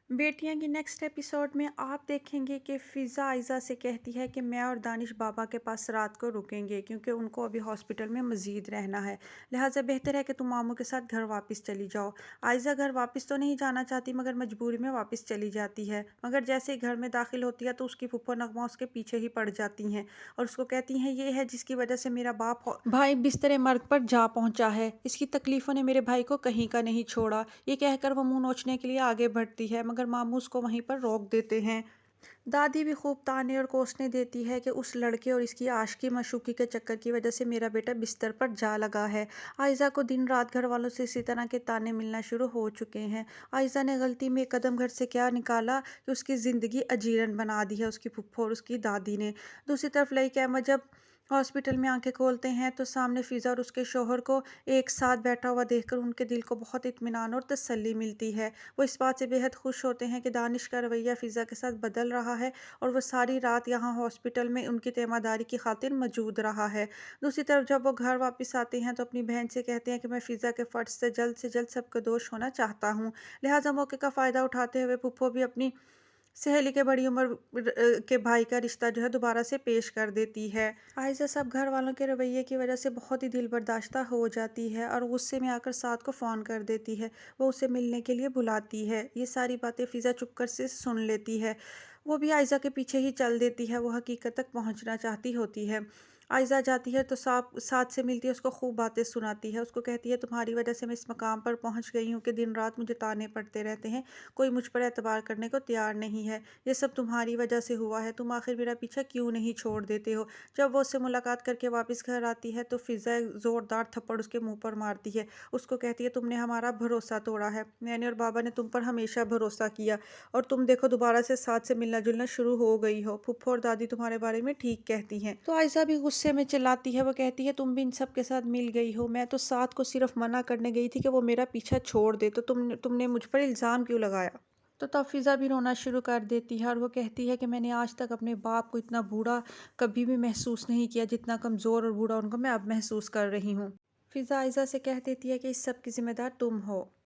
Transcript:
बेटियां की next episode में आप देखेंगे कि फ़िज़ा आयज़ा से कहती है कि मैं और दानिश बाबा के पास रात को रुकेंगे क्योंकि उनको अभी हॉस्पिटल में मज़ीद रहना है। लिहाजा बेहतर है कि तुम मामू के साथ घर वापस चली जाओ। आयज़ा घर वापस तो नहीं जाना चाहती मगर मजबूरी में वापस चली जाती है। मगर जैसे ही घर में दाखिल होती है तो उसकी फूफो नगमा उसके पीछे ही पड़ जाती हैं और उसको कहती हैं ये है जिसकी वजह से मेरा भाई बिस्तरे मर्ग पर जा पहुंचा है। इसकी तकलीफ़ों ने मेरे भाई को कहीं का नहीं छोड़ा। ये कहकर वो मुंह नोचने के लिए आगे बढ़ती है मगर मामू उसको वहीं पर रोक देते हैं। दादी भी खूब ताने और कोसने देती है कि उस लड़के और इसकी आशिकी मशूकी के चक्कर की वजह से मेरा बेटा बिस्तर पर जा लगा है। आयज़ा को दिन रात घर वालों से इसी तरह के ताने मिलना शुरू हो चुके हैं। आयज़ा ने गलती में एक कदम घर से क्या निकाला कि उसकी ज़िंदगी अजीरन बना दी है उसकी फुफ्फो और उसकी दादी ने। दूसरी तरफ लईक अहमद जब हॉस्पिटल में आंखें खोलते हैं तो सामने फ़िज़ा और उसके शौहर को एक साथ बैठा हुआ देखकर उनके दिल को बहुत इत्मीनान और तसल्ली मिलती है। वो इस बात से बेहद खुश होते हैं कि दानिश का रवैया फ़िज़ा के साथ बदल रहा है और वो सारी रात यहाँ हॉस्पिटल में उनकी तीमारदारी की खातिर मौजूद रहा है। दूसरी तरफ जब वो घर वापस आते हैं तो अपनी बहन से कहते हैं कि मैं फ़िज़ा के फ़र्ज से जल्द सबकदोश होना चाहता हूँ। लिहाजा मौके का फ़ायदा उठाते हुए फूफो भी अपनी सहेली के बड़ी उम्र के भाई का रिश्ता जो है दोबारा से पेश कर देती है। आयशा सब घर वालों के रवैये की वजह से बहुत ही दिल बर्दाश्ता हो जाती है और गुस्से में आकर साद को फ़ोन कर देती है। वो उसे मिलने के लिए बुलाती है। ये सारी बातें फ़िज़ा चुपकर से सुन लेती है। वो भी आयशा के पीछे ही चल देती है। वो हकीकत तक पहुंचना चाहती होती है। आयशा जाती है तो साथ से मिलती है, उसको खूब बातें सुनाती है। उसको कहती है तुम्हारी वजह से मैं इस मकाम पर पहुंच गई हूँ कि दिन रात मुझे ताने पड़ते रहते हैं। कोई मुझ पर एतबार करने को तैयार नहीं है। ये सब तुम्हारी वजह से हुआ है। तुम आखिर मेरा पीछा क्यों नहीं छोड़ देते हो। जब वो उससे मुलाकात करके वापस घर आती है तो फ़िज़ा एक ज़ोरदार थप्पड़ उसके मुंह पर मारती है। उसको कहती है तुमने हमारा भरोसा तोड़ा है। मैंने और बाबा ने तुम पर हमेशा भरोसा किया और तुम देखो दोबारा से साथ से मिलना जुलना शुरू हो गई हो। फूफो और दादी तुम्हारे बारे में ठीक कहती हैं। तो आयशा भी गुस्से में चिल्लाती है। वो कहती है तुम भी इन सब के साथ मिल गई हो। मैं तो साथ को सिर्फ मना करने गई थी कि वो मेरा पीछा छोड़ दे, तो तुमने मुझ पर इल्ज़ाम क्यों लगाया। तो तब फ़िज़ा भी रोना शुरू कर देती है और वो कहती है कि मैंने आज तक अपने बाप को इतना बूढ़ा कभी भी महसूस नहीं किया जितना कमज़ोर और बूढ़ा उनको मैं अब महसूस कर रही हूँ। फ़िज़ा आयशा से कह देती है कि इस सब की ज़िम्मेदार तुम हो।